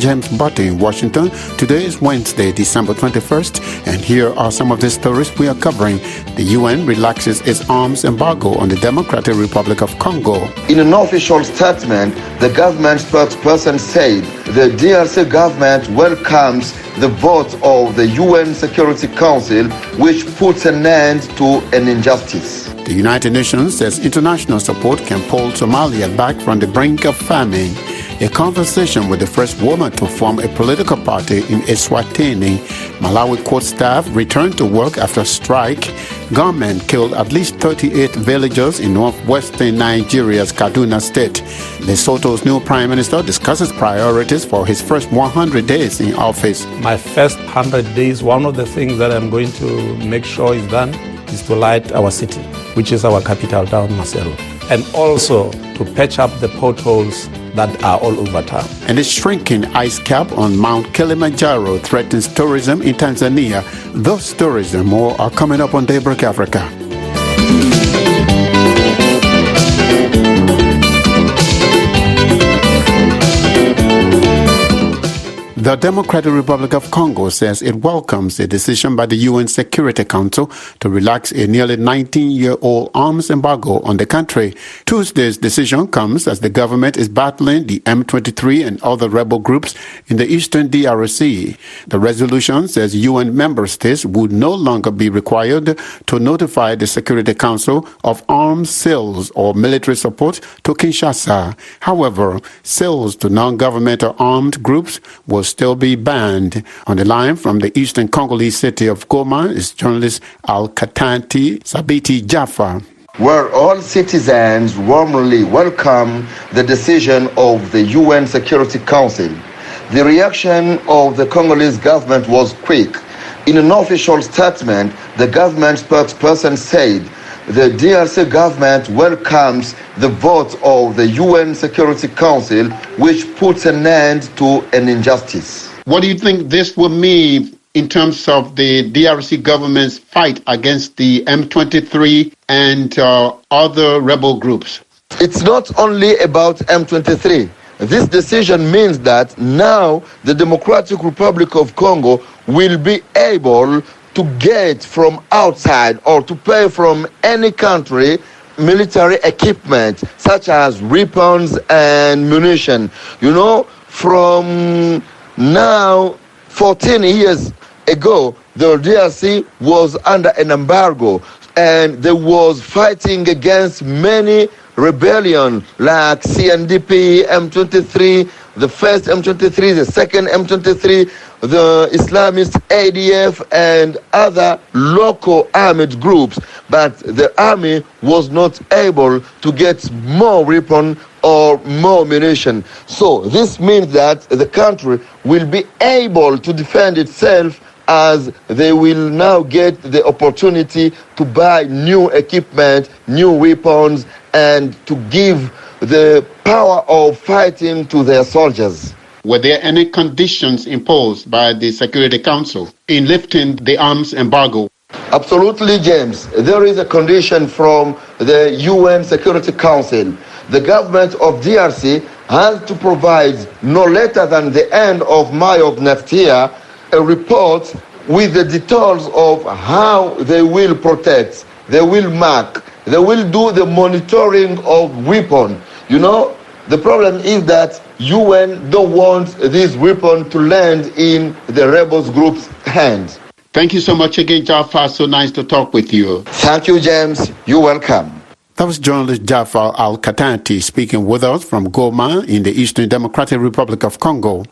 James Butty in Washington. Today is Wednesday, December 21st, and here are some of the stories we are covering. The UN relaxes its arms embargo on the Democratic Republic of Congo. In an official statement, the government spokesperson said the DRC government welcomes the vote of the UN Security Council, which puts an end to an injustice. The United Nations says international support can pull Somalia back from the brink of famine. A conversation with the first woman to form a political party in Eswatini. Malawi court staff returned to work after strike. Gunmen killed at least 38 villagers in northwestern Nigeria's Kaduna State. Lesotho's new prime minister discusses priorities for his first 100 days in office. My first 100 days, one of the things that I'm going to make sure is done is to light our city, which is our capital town, Maseru, and also to patch up the potholes that are all over town. And a shrinking ice cap on Mount Kilimanjaro threatens tourism in Tanzania. Those stories and more are coming up on Daybreak Africa. The Democratic Republic of Congo says it welcomes a decision by the UN Security Council to relax a nearly 19-year-old arms embargo on the country. Tuesday's decision comes as the government is battling the M23 and other rebel groups in the eastern DRC. The resolution says UN member states would no longer be required to notify the Security Council of arms sales or military support to Kinshasa. However, sales to non-governmental armed groups will still be banned. On the line from the eastern Congolese city of Goma is journalist Al-Katanti Sabiti Jaffa. Where all citizens warmly welcome the decision of the UN Security Council. The reaction of the Congolese government was quick. In an official statement, the government spokesperson said the DRC government welcomes the vote of the UN Security Council, which puts an end to an injustice. What do you think this will mean in terms of the DRC government's fight against the M23 and other rebel groups? It's not only about M23. This decision means that now the Democratic Republic of Congo will be able to get from outside or to pay from any country military equipment such as weapons and munition. You know, from now 14 years ago, the DRC was under an embargo and there was fighting against many rebellion like CNDP, M23, the first M23, the second M23, the Islamist ADF and other local armed groups, but the army was not able to get more weapon or more munition. So this means that the country will be able to defend itself as they will now get the opportunity to buy new equipment, new weapons, and to give the power of fighting to their soldiers. Were there any conditions imposed by the Security Council in lifting the arms embargo? Absolutely, James. There is a condition from the UN Security Council. The government of DRC has to provide no later than the end of May of next year a report with the details of how they will protect, they will mark, they will do the monitoring of weapons. You know, the problem is that UN don't want this weapon to land in the rebels group's hands. Thank you so much again, Jaffa. So nice to talk with you. Thank you, James. You're welcome. That was journalist Jaffa Al-Katanti speaking with us from Goma in the Eastern Democratic Republic of Congo.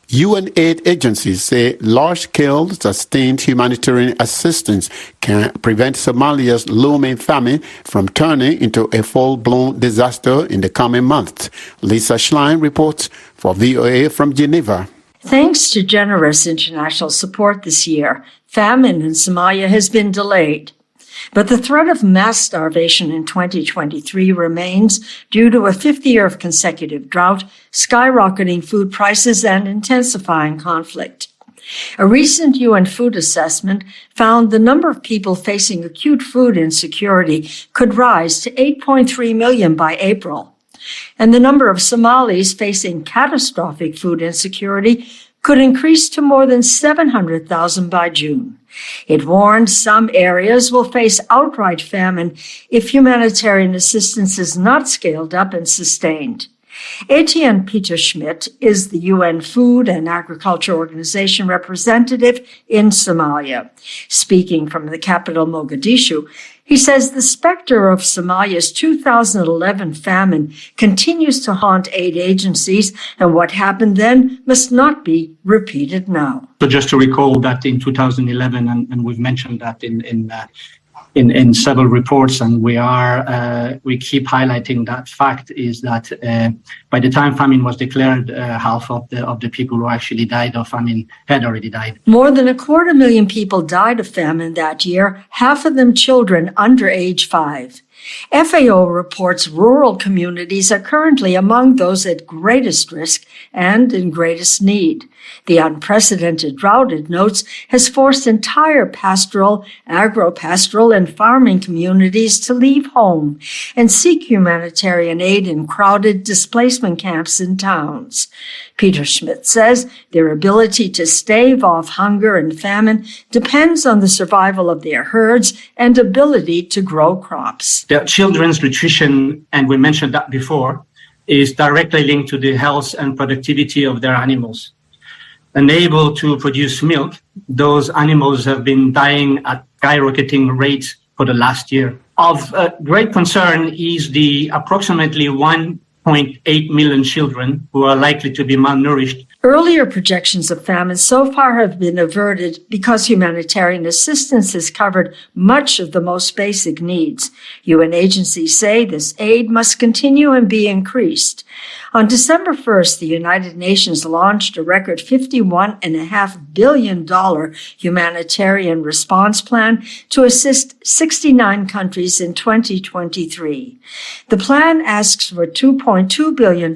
UN aid agencies say large-scale sustained humanitarian assistance can prevent Somalia's looming famine from turning into a full-blown disaster in the coming months. Lisa Schlein reports for VOA from Geneva. Thanks to generous international support this year, famine in Somalia has been delayed. But the threat of mass starvation in 2023 remains due to a fifth year of consecutive drought, skyrocketing food prices, and intensifying conflict. A recent UN food assessment found the number of people facing acute food insecurity could rise to 8.3 million by April. and the number of Somalis facing catastrophic food insecurity could increase to more than 700,000 by June. It warned some areas will face outright famine if humanitarian assistance is not scaled up and sustained. Etienne Peter Schmidt is the UN Food and Agriculture Organization representative in Somalia. Speaking from the capital Mogadishu, he says the specter of Somalia's 2011 famine continues to haunt aid agencies, and what happened then must not be repeated now. So just to recall that in 2011, and we've mentioned that in several reports, and we keep highlighting that fact, is that by the time famine was declared, half of the people who actually died of famine had already died. More than 250,000 people died of famine that year, half of them children under age 5. FAO reports rural communities are currently among those at greatest risk and in greatest need. The unprecedented drought, it notes, has forced entire pastoral, agro-pastoral, and farming communities to leave home and seek humanitarian aid in crowded displacement camps in towns. Peter Schmidt says their ability to stave off hunger and famine depends on the survival of their herds and ability to grow crops. The children's nutrition, and we mentioned that before, is directly linked to the health and productivity of their animals. Unable to produce milk, those animals have been dying at skyrocketing rates for the last year. Of great concern is the approximately 1.8 million children who are likely to be malnourished. Earlier projections of famine so far have been averted because humanitarian assistance has covered much of the most basic needs. UN agencies say this aid must continue and be increased. On December 1st, the United Nations launched a record $51.5 billion humanitarian response plan to assist 69 countries in 2023. The plan asks for $2.2 billion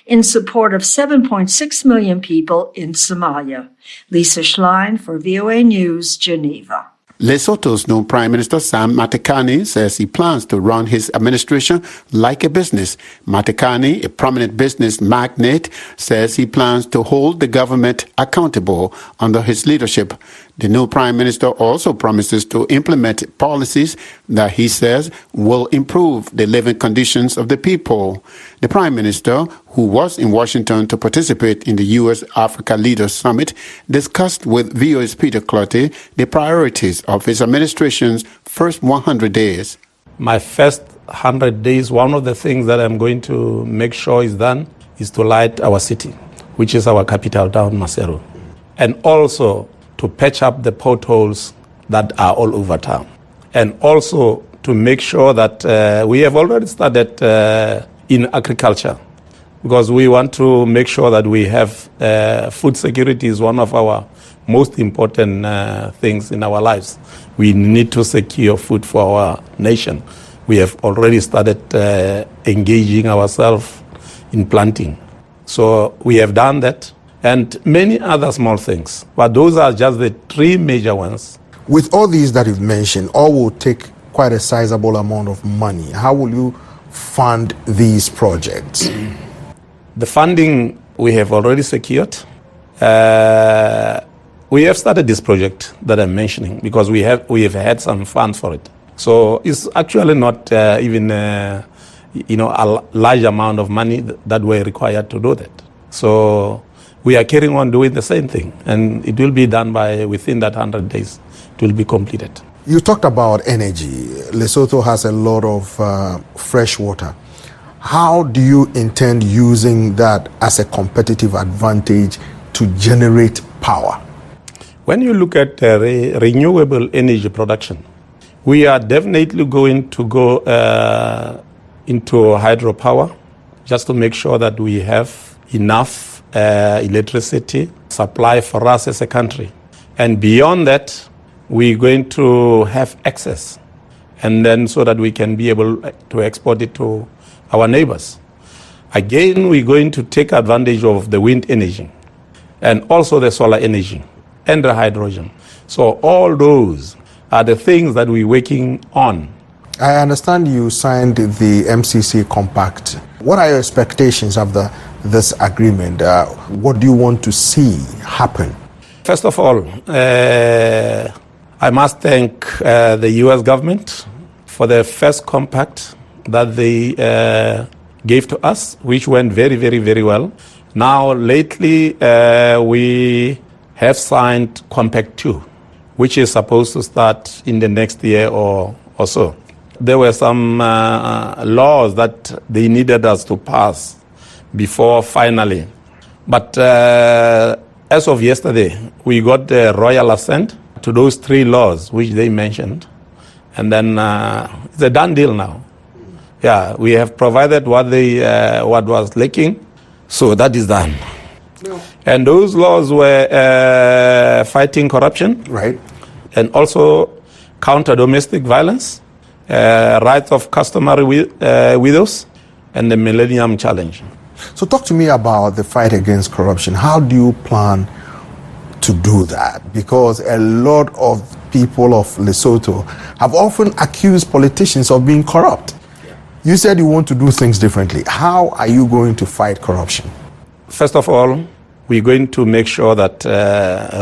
in support of 7.6 million people in Somalia. Lisa Schlein for VOA News, Geneva. Lesotho's new Prime Minister Sam Matekane says he plans to run his administration like a business. Matekane, a prominent business magnate, says he plans to hold the government accountable under his leadership. The new Prime Minister also promises to implement policies that he says will improve the living conditions of the people. The Prime Minister, who was in Washington to participate in the U.S.-Africa Leaders Summit, discussed with VOA's Peter Clottey the priorities of his administration's first 100 days. My first 100 days, one of the things that I'm going to make sure is done is to light our city, which is our capital town, Maseru, and also to patch up the potholes that are all over town, and also to make sure that we have already started in agriculture, because we want to make sure that we have food security is one of our most important things in our lives. We need to secure food for our nation. We have already started engaging ourselves in planting. So we have done that, and many other small things. But those are just the three major ones. With all these that you've mentioned, all will take quite a sizable amount of money. How will you fund these projects? The funding we have already secured. We have started this project that I'm mentioning because we have had some funds for it. So it's actually not even a large amount of money that were required to do that. So we are carrying on doing the same thing, and it will be done within that 100 days. It will be completed. You talked about energy. Lesotho has a lot of fresh water. How do you intend using that as a competitive advantage to generate power? When you look at renewable energy production, we are definitely going to go into hydropower just to make sure that we have enough electricity supply for us as a country. And beyond that, we're going to have access, and then so that we can be able to export it to our neighbors. Again, we're going to take advantage of the wind energy and also the solar energy and the hydrogen. So all those are the things that we're working on. I understand you signed the MCC Compact. What are your expectations of this agreement? What do you want to see happen? First of all, I must thank the U.S. government for the first compact that they gave to us, which went very, very, very well. Now, lately, we have signed Compact 2, which is supposed to start in the next year or so. There were some laws that they needed us to pass before finally. But as of yesterday, we got the royal assent to those 3 laws which they mentioned. And then it's a done deal now. Yeah, we have provided what was lacking, so that is done. No. And those laws were fighting corruption, right, and also counter domestic violence, rights of customary widows, and the Millennium Challenge. So talk to me about the fight against corruption. How do you plan to do that? Because a lot of people of Lesotho have often accused politicians of being corrupt. You said you want to do things differently. How are you going to fight corruption? First of all, we're going to make sure that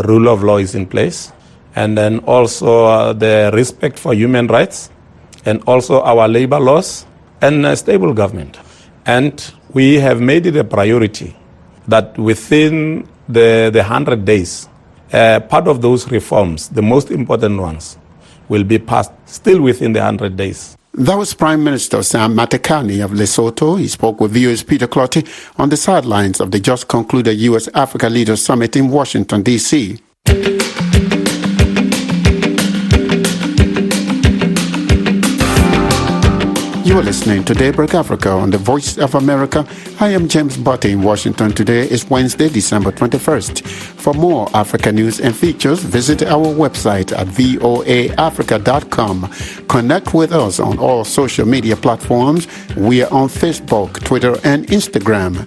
rule of law is in place, and then also the respect for human rights, and also our labor laws, and a stable government. And we have made it a priority that within the 100 days, part of those reforms, the most important ones, will be passed still within the 100 days. That was Prime Minister Sam Matekane of Lesotho. He spoke with viewers Peter Clotty on the sidelines of the just concluded U.S.-Africa Leaders Summit in Washington, D.C. You are listening to Daybreak Africa on the Voice of America. I am James Butte in Washington. Today is Wednesday, December 21st. For more Africa news and features, visit our website at voaafrica.com. Connect with us on all social media platforms. We are on Facebook, Twitter, and Instagram.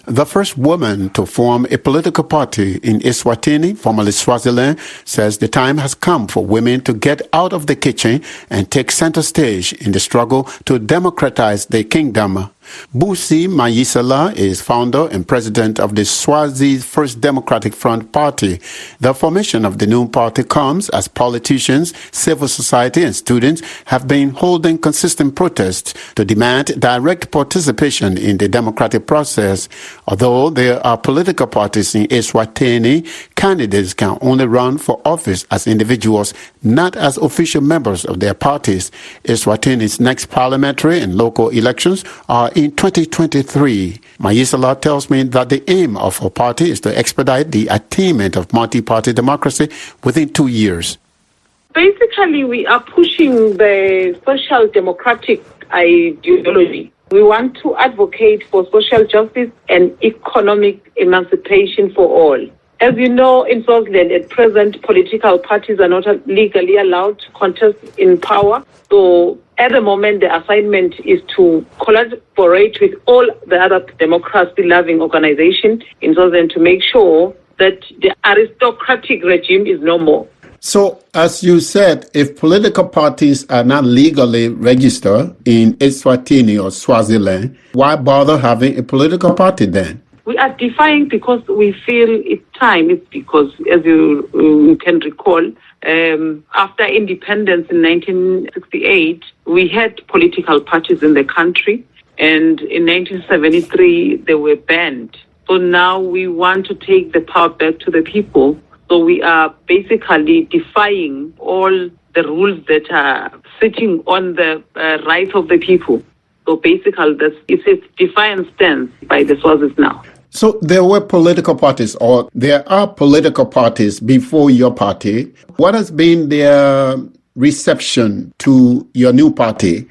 The first woman to form a political party in Eswatini, formerly Swaziland, says the time has come for women to get out of the kitchen and take center stage in the struggle to democratize the kingdom. Busi Mayisala is founder and president of the Swazi First Democratic Front Party. The formation of the new party comes as politicians, civil society, and students have been holding consistent protests to demand direct participation in the democratic process. Although there are political parties in Eswatini, candidates can only run for office as individuals, not as official members of their parties. Eswatini's next parliamentary and local elections are in 2023. Mayisala tells me that the aim of her party is to expedite the attainment of multi-party democracy within 2 years. Basically, we are pushing the social democratic ideology. We want to advocate for social justice and economic emancipation for all. As you know, in Swaziland at present, political parties are not legally allowed to contest in power. So at the moment, the assignment is to collaborate with all the other democracy-loving organizations in Swaziland to make sure that the aristocratic regime is no more. So, as you said, if political parties are not legally registered in Eswatini or Swaziland, why bother having a political party then? We are defying because we feel it's time. It's because, as you can recall, after independence in 1968, we had political parties in the country, and in 1973, they were banned. So now we want to take the power back to the people. So we are basically defying all the rules that are sitting on the rights of the people. So basically, it's a defiant stance by the Swazis now. So there were political parties, or there are political parties before your party. What has been their reception to your new party?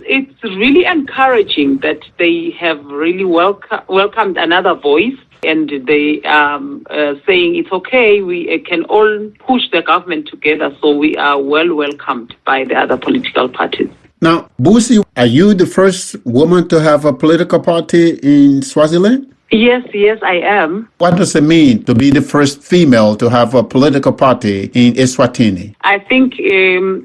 It's really encouraging that they have really welcomed another voice, and they saying it's okay, we can all push the government together, so we are well welcomed by the other political parties. Now, Busi, are you the first woman to have a political party in Swaziland? Yes, I am. What does it mean to be the first female to have a political party in Eswatini? I think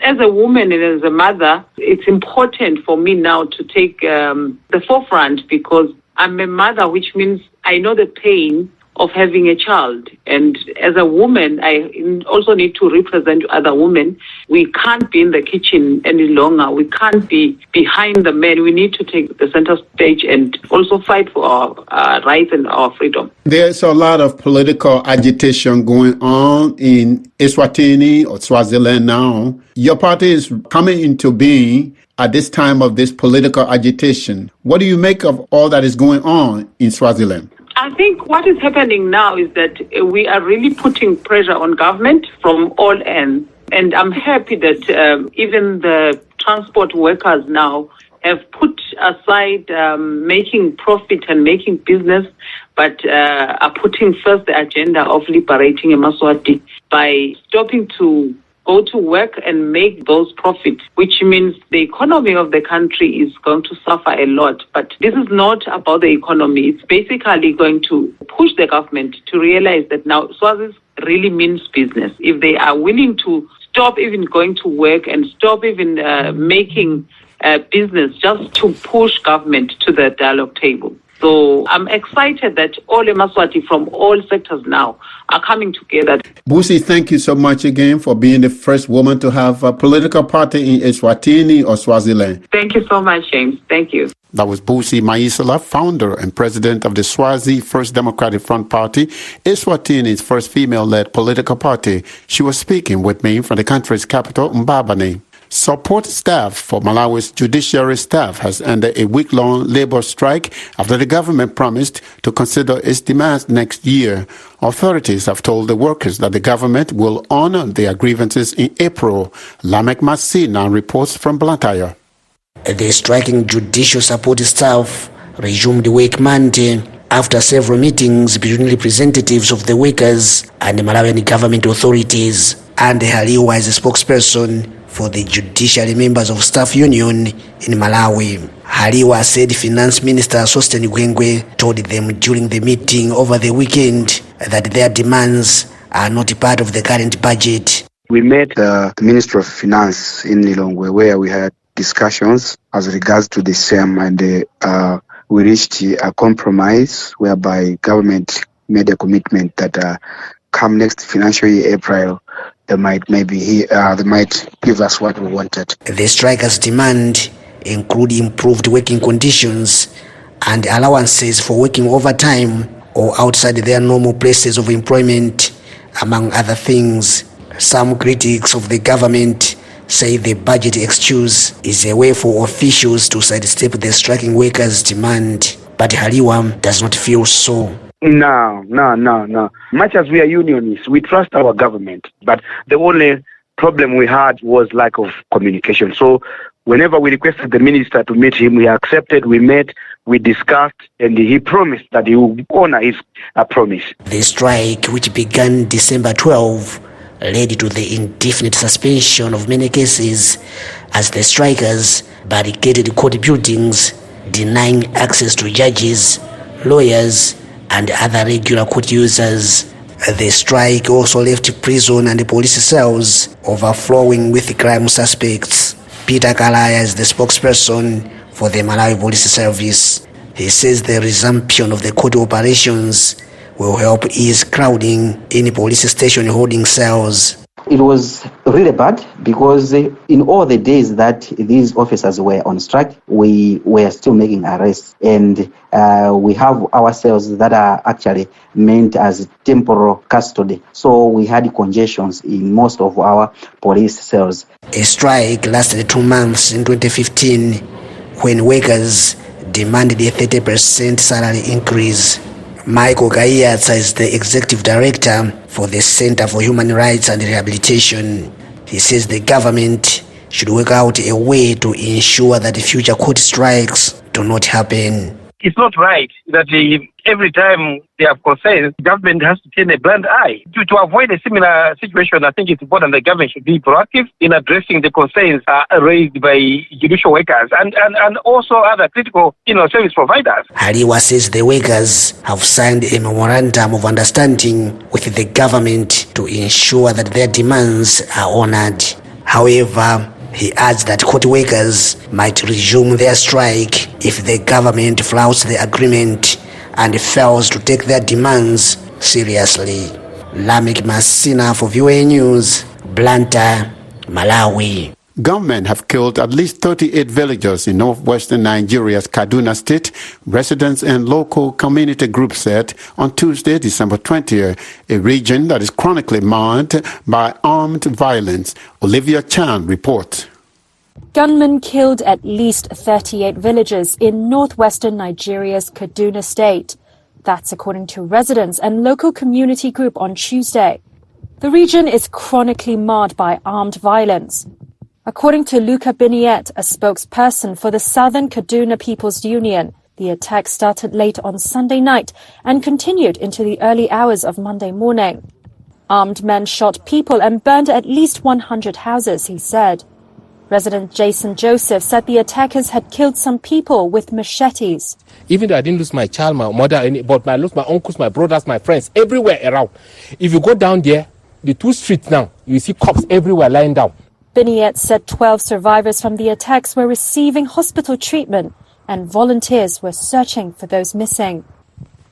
as a woman and as a mother, it's important for me now to take the forefront because I'm a mother, which means I know the pain of having a child. And as a woman, I also need to represent other women. We can't be in the kitchen any longer. We can't be behind the men. We need to take the center stage and also fight for our rights and our freedom. There's a lot of political agitation going on in Eswatini or Swaziland now. Your party is coming into being at this time of this political agitation. What do you make of all that is going on in Swaziland? I think what is happening now is that we are really putting pressure on government from all ends. And I'm happy that even the transport workers now have put aside making profit and making business, but are putting first the agenda of liberating eMaswati by stopping to go to work and make those profits, which means the economy of the country is going to suffer a lot. But this is not about the economy. It's basically going to push the government to realize that now Swazis really means business. If they are willing to stop even going to work and stop even making business just to push government to the dialogue table. So I'm excited that all eMaswati from all sectors now are coming together. Busi, thank you so much again for being the first woman to have a political party in Eswatini or Swaziland. Thank you so much, James. Thank you. That was Busi Maisala, founder and president of the Swazi First Democratic Front Party, Eswatini's first female-led political party. She was speaking with me from the country's capital, Mbabane. Support staff for Malawi's judiciary staff has ended a week-long labor strike after the government promised to consider its demands next year. Authorities have told the workers that the government will honor their grievances in April. Lamek Masina reports from Blantyre. The striking judicial support staff resumed work Monday after several meetings between representatives of the workers and the Malawian government authorities. And Haliwa is a spokesperson for the Judiciary Members of Staff Union in Malawi. Haliwa said Finance Minister Sosten Gwengwe told them during the meeting over the weekend that their demands are not part of the current budget. We met the Minister of Finance in Lilongwe where we had discussions as regards to the same, and we reached a compromise whereby government made a commitment that come next financial year April, they might give us what we wanted. The strikers' demand include improved working conditions and allowances for working overtime or outside their normal places of employment, among other things. Some critics of the government say the budget excuse is a way for officials to sidestep the striking workers' demand, but Haliwa does not feel so. No. Much as we are unionists, we trust our government, but the only problem we had was lack of communication. So whenever we requested the minister to meet him, he accepted, we met, we discussed, and he promised that he will honor his promise. The strike, which began December 12, led to the indefinite suspension of many cases as the strikers barricaded court buildings, denying access to judges, lawyers, and other regular court users. The strike also left prison and police cells overflowing with crime suspects. Peter Kalaya is the spokesperson for the Malawi Police Service. He says the resumption of the court operations will help ease crowding in police station holding cells. It was really bad because in all the days that these officers were on strike, we were still making arrests, and we have our cells that are actually meant as temporal custody. So we had congestions in most of our police cells. A strike lasted 2 months in 2015 when workers demanded a 30% salary increase. Michael Kayatsa is the executive director for the Center for Human Rights and Rehabilitation. He says the government should work out a way to ensure that future court strikes do not happen. It's not right that every time they have concerns, the government has to turn a blind eye. To avoid a similar situation, I think it's important the government should be proactive in addressing the concerns raised by judicial workers and also other critical service providers. Haliwa says the workers have signed a memorandum of understanding with the government to ensure that their demands are honored. However, he adds that court workers might resume their strike if the government flouts the agreement and fails to take their demands seriously. Lamek Masina for VOA News, Blantyre, Malawi. Gunmen have killed at least 38 villagers in northwestern Nigeria's Kaduna State, residents and local community groups said on Tuesday, December 20th, a region that is chronically marred by armed violence. Olivia Chan reports. Gunmen killed at least 38 villagers in northwestern Nigeria's Kaduna State. That's according to residents and local community group on Tuesday. The region is chronically marred by armed violence. According to Luca Biniet, a spokesperson for the Southern Kaduna People's Union, the attack started late on Sunday night and continued into the early hours of Monday morning. Armed men shot people and burned at least 100 houses, he said. Resident Jason Joseph said the attackers had killed some people with machetes. Even though I didn't lose my child, my mother, but I lost my uncles, my brothers, my friends, everywhere around. If you go down there, the 2 streets now, you see cops everywhere lying down. Biniet said 12 survivors from the attacks were receiving hospital treatment and volunteers were searching for those missing.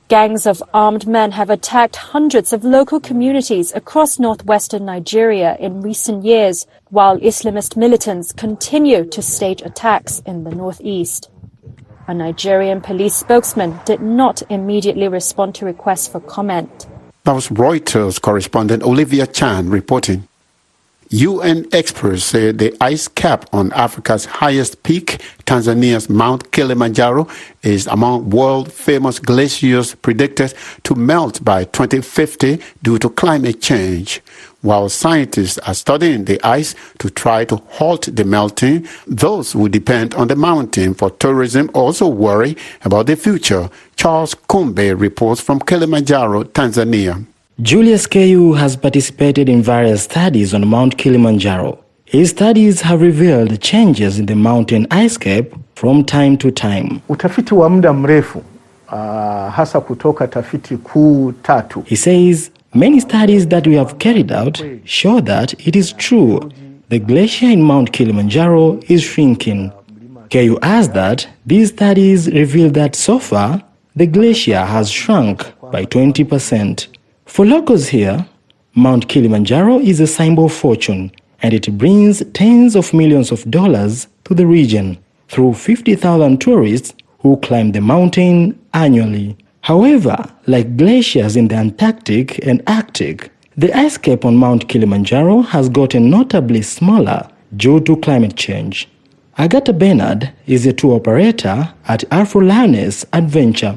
Gangs of armed men have attacked hundreds of local communities across northwestern Nigeria in recent years, while Islamist militants continue to stage attacks in the northeast. A Nigerian police spokesman did not immediately respond to requests for comment. That was Reuters correspondent Olivia Chan reporting. UN experts say the ice cap on Africa's highest peak, Tanzania's Mount Kilimanjaro, is among world-famous glaciers predicted to melt by 2050 due to climate change. While scientists are studying the ice to try to halt the melting, those who depend on the mountain for tourism also worry about the future. Charles Kumbe reports from Kilimanjaro, Tanzania. Julius Keyu has participated in various studies on Mount Kilimanjaro. His studies have revealed changes in the mountain ice cap from time to time. Utafiti wa muda mrefu hasa kutoka tafiti kuu tatu. He says many studies that we have carried out show that it is true. The glacier in Mount Kilimanjaro is shrinking. Keyu adds that these studies reveal that so far the glacier has shrunk by 20%. For locals here, Mount Kilimanjaro is a symbol of fortune, and it brings tens of millions of dollars to the region through 50,000 tourists who climb the mountain annually. However, like glaciers in the Antarctic and Arctic, the ice cap on Mount Kilimanjaro has gotten notably smaller due to climate change. Agatha Bernard is a tour operator at Afro Lioness Adventure.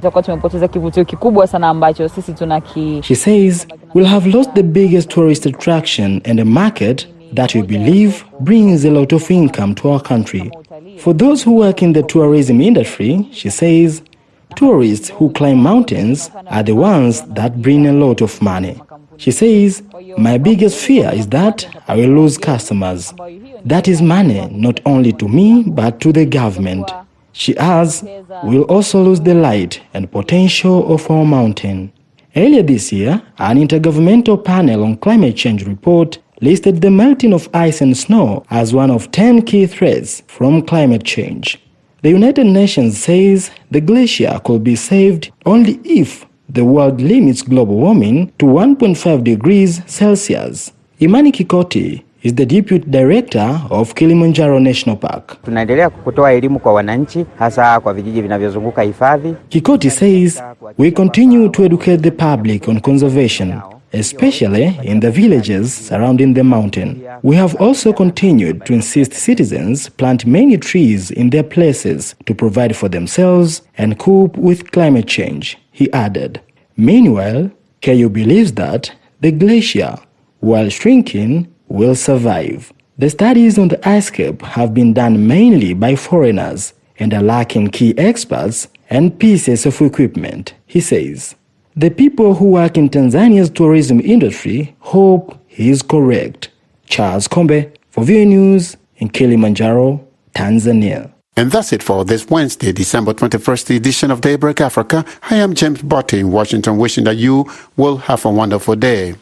She says, we'll have lost the biggest tourist attraction and a market that we believe brings a lot of income to our country. For those who work in the tourism industry, she says, tourists who climb mountains are the ones that bring a lot of money. She says, my biggest fear is that I will lose customers. That is money not only to me but to the government. She adds, we'll also lose the light and potential of our mountain. Earlier this year, an intergovernmental panel on climate change report listed the melting of ice and snow as one of 10 key threats from climate change. The United Nations says the glacier could be saved only if the world limits global warming to 1.5 degrees Celsius. Imani Kikoti is the Deputy Director of Kilimanjaro National Park. Tunaendelea kutoa elimu kwa wananchi hasa kwa vijiji vinavyozunguka hifadhi. Kikoti says we continue to educate the public on conservation, especially in the villages surrounding the mountain. We have also continued to insist citizens plant many trees in their places to provide for themselves and cope with climate change, he added. Meanwhile, Keyu believes that the glacier, while shrinking, will survive. The studies on the ice cap have been done mainly by foreigners and are lacking key experts and pieces of equipment, he says. The people who work in Tanzania's tourism industry hope he is correct. Charles Kombe for VOA News in Kilimanjaro, Tanzania. And that's it for this Wednesday, December 21st edition of Daybreak Africa. I am James Botti in Washington, wishing that you will have a wonderful day.